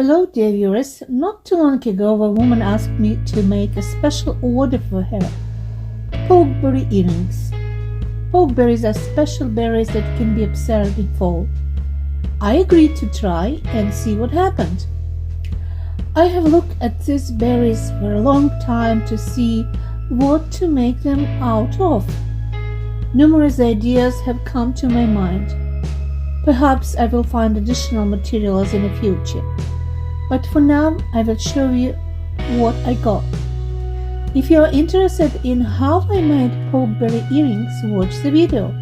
Hello dear viewers, not too long ago a woman asked me to make a special order for her. Pokeberry earrings. Pokeberries are special berries that can be observed in fall. I agreed to try and see what happened. I have looked at these berries for a long time to see what to make them out of. Numerous ideas have come to my mind. Perhaps I will find additional materials in the future. But for now, I will show you what I got. If you are interested in how I made pokeberry earrings, watch the video.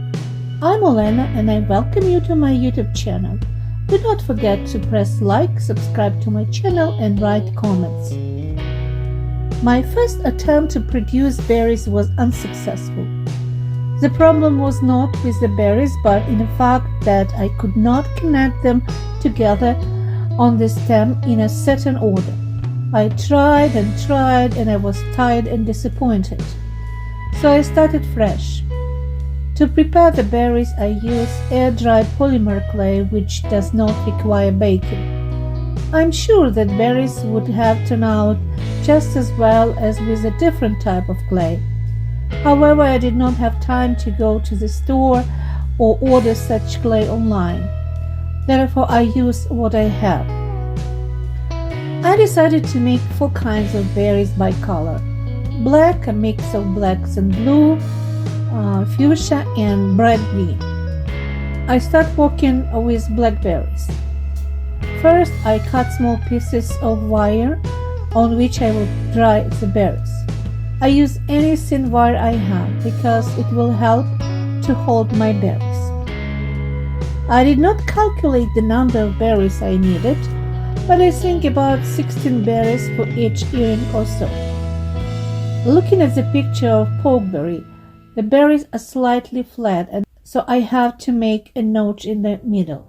I'm Olena and I welcome you to my YouTube channel. Do not forget to press like, subscribe to my channel and write comments. My first attempt to produce berries was unsuccessful. The problem was not with the berries but in the fact that I could not connect them together on the stem in a certain order. I tried and I was tired and disappointed. So I started fresh. To prepare the berries I used air-dried polymer clay which does not require baking. I'm sure that berries would have turned out just as well as with a different type of clay. However, I did not have time to go to the store or order such clay online. Therefore, I used what I had. I decided to make 4 kinds of berries by color. Black, a mix of blacks and blue, fuchsia and bright green. I start working with blackberries. First, I cut small pieces of wire on which I will dry the berries. I use any thin wire I have because it will help to hold my berries. I did not calculate the number of berries I needed, but I think about 16 berries for each earring or so. Looking at the picture of pokeberry, the berries are slightly flat and so I have to make a notch in the middle.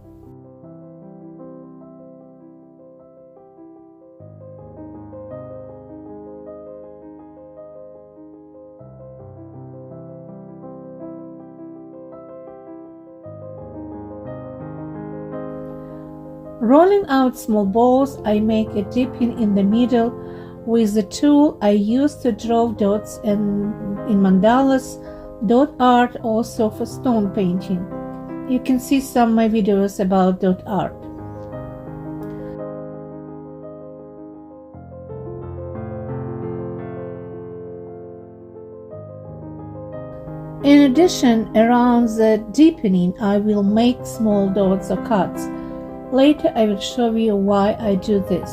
Rolling out small balls, I make a dipping in the middle with the tool I use to draw dots and in mandalas, dot art, also for stone painting. You can see some of my videos about dot art. In addition, around the deepening, I will make small dots or cuts. Later I will show you why I do this.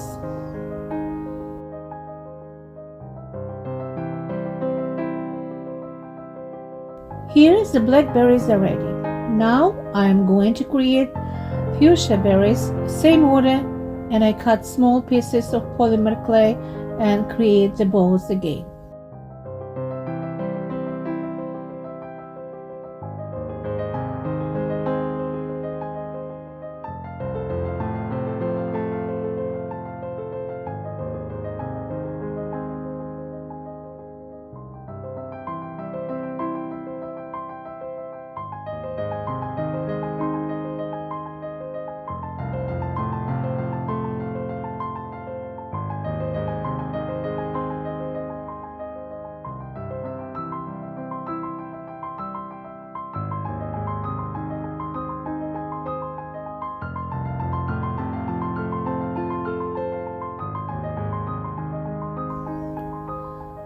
Here the blackberries are ready. Now I am going to create fuchsia berries, same order, and I cut small pieces of polymer clay and create the balls again.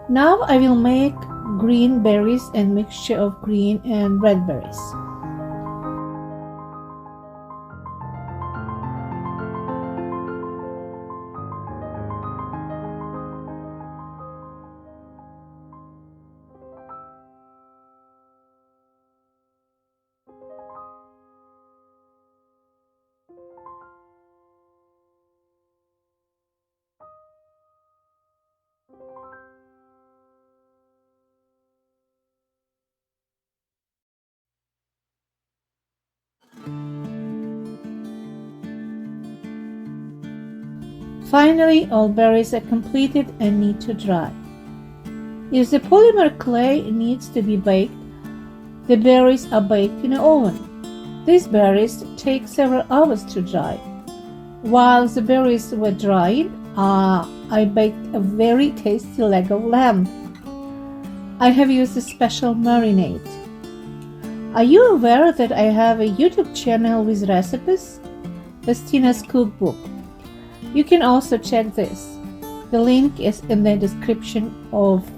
Now I will make green berries and mixture of green and red berries. Finally, all berries are completed and need to dry. If the polymer clay needs to be baked, the berries are baked in an oven. These berries take several hours to dry. While the berries were drying, I baked a very tasty leg of lamb. I have used a special marinade. Are you aware that I have a YouTube channel with recipes? Bestina's Cookbook. You can also check this. The link is in the description of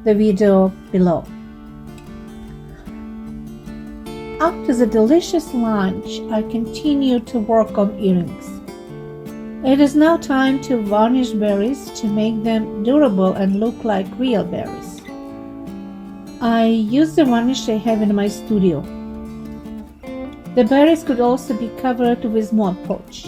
the video below. After the delicious lunch, I continue to work on earrings. It is now time to varnish berries to make them durable and look like real berries. I use the varnish I have in my studio. The berries could also be covered with Mod Podge.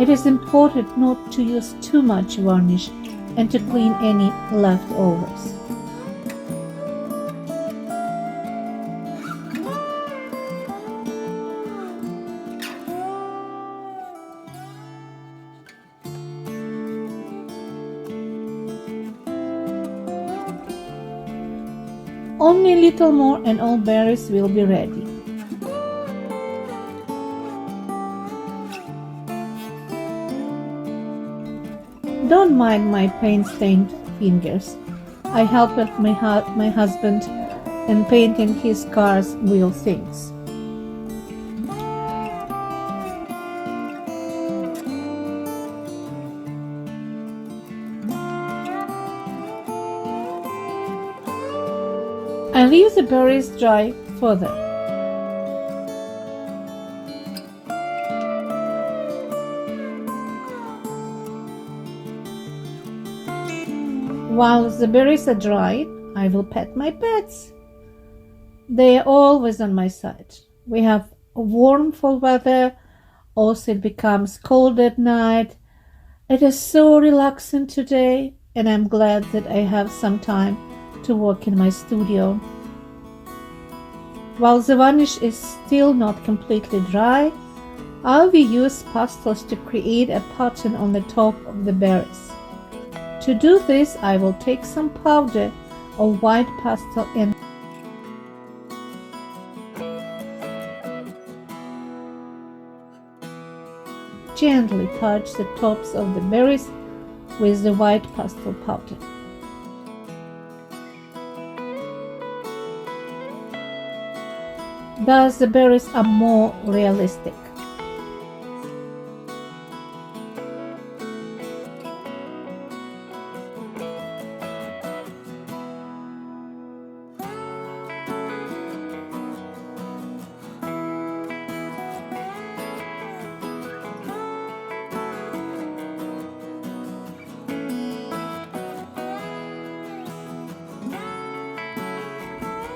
It is important not to use too much varnish and to clean any leftovers. Only a little more and all berries will be ready. Don't mind my paint-stained fingers. I help my husband in painting his car's wheel things. I leave the berries dry further. While the berries are drying, I will pet my pets. They are always on my side. We have warm fall weather, also it becomes cold at night. It is so relaxing today, and I'm glad that I have some time to work in my studio. While the varnish is still not completely dry, I will use pastels to create a pattern on the top of the berries. To do this, I will take some powder of white pastel and gently touch the tops of the berries with the white pastel powder. Thus, the berries are more realistic.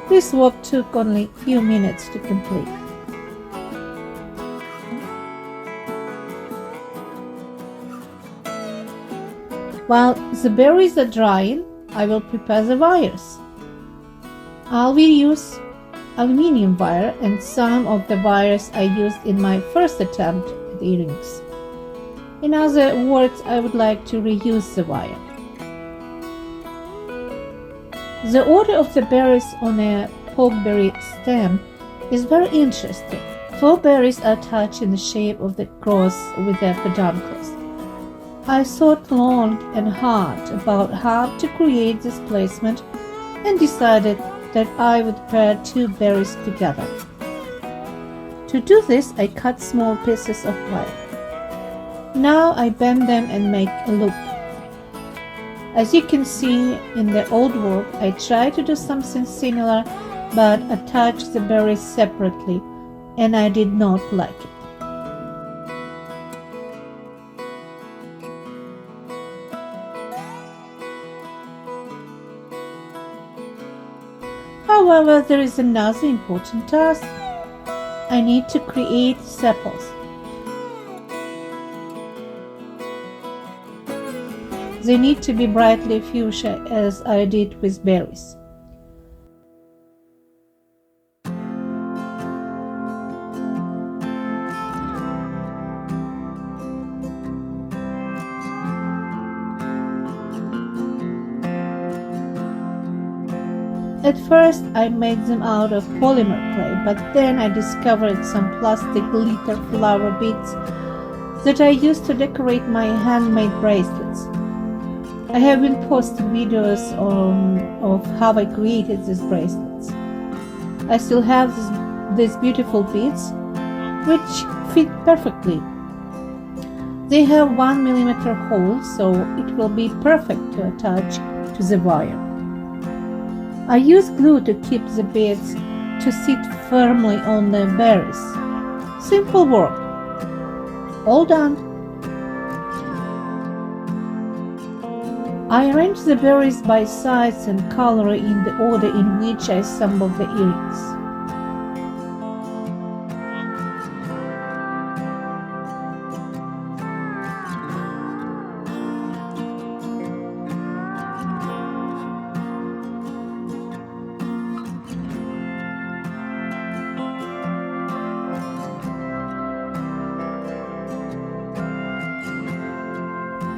This work took only a few minutes to complete. While the berries are drying, I will prepare the wires. I will use aluminium wire and some of the wires I used in my first attempt at earrings. In other words, I would like to reuse the wire. The order of the berries on a pokeberry stem is very interesting. 4 berries are attached in the shape of the cross with their peduncles. I thought long and hard about how to create this placement and decided that I would pair 2 berries together. To do this, I cut small pieces of wire. Now I bend them and make a loop. As you can see in the old work, I tried to do something similar but attached the berries separately, and I did not like it. However, there is another important task. I need to create sepals. They need to be brightly fuchsia as I did with berries. At first I made them out of polymer clay, but then I discovered some plastic glitter flower beads that I used to decorate my handmade bracelets. I have been posting videos of how I created these bracelets. I still have these beautiful beads, which fit perfectly. They have 1mm hole, so it will be perfect to attach to the wire. I use glue to keep the beads to sit firmly on the berries. Simple work. All done. I arrange the berries by size and color in the order in which I assemble the earrings.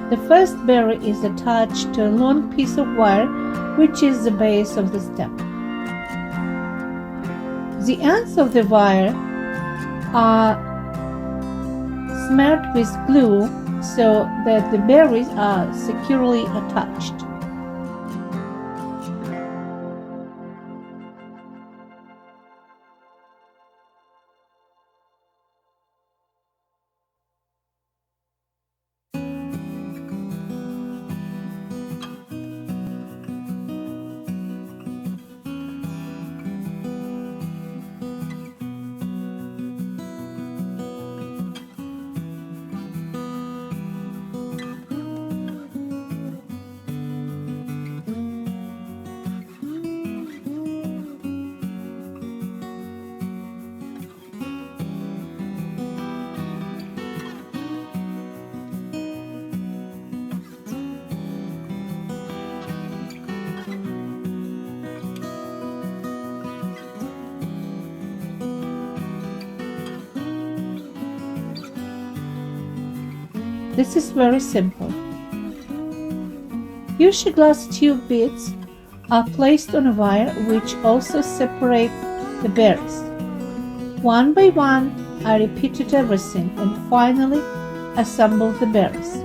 The first berry is attached to a long piece of wire, which is the base of the stem. The ends of the wire are smeared with glue so that the berries are securely attached. This is very simple. Fuchsia glass tube beads are placed on a wire which also separate the berries. One by one, I repeated everything and finally assembled the berries.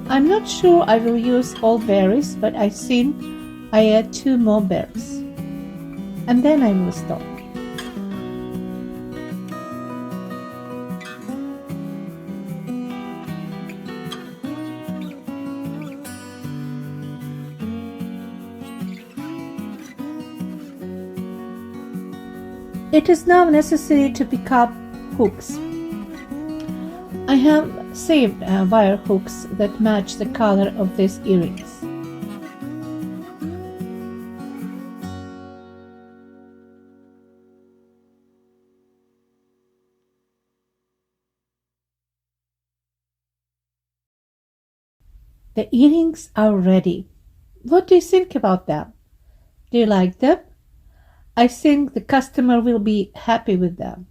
I'm not sure I will use all berries, but I think I add 2 more berries. And then I will stop. It is now necessary to pick up hooks. I have saved wire hooks that match the color of these earrings. The earrings are ready. What do you think about them? Do you like them? I think the customer will be happy with them.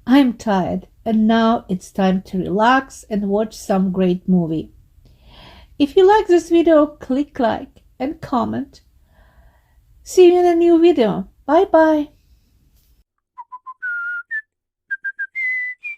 I'm tired, and now it's time to relax and watch some great movie. If you like this video, click like and comment. See you in a new video. Bye bye.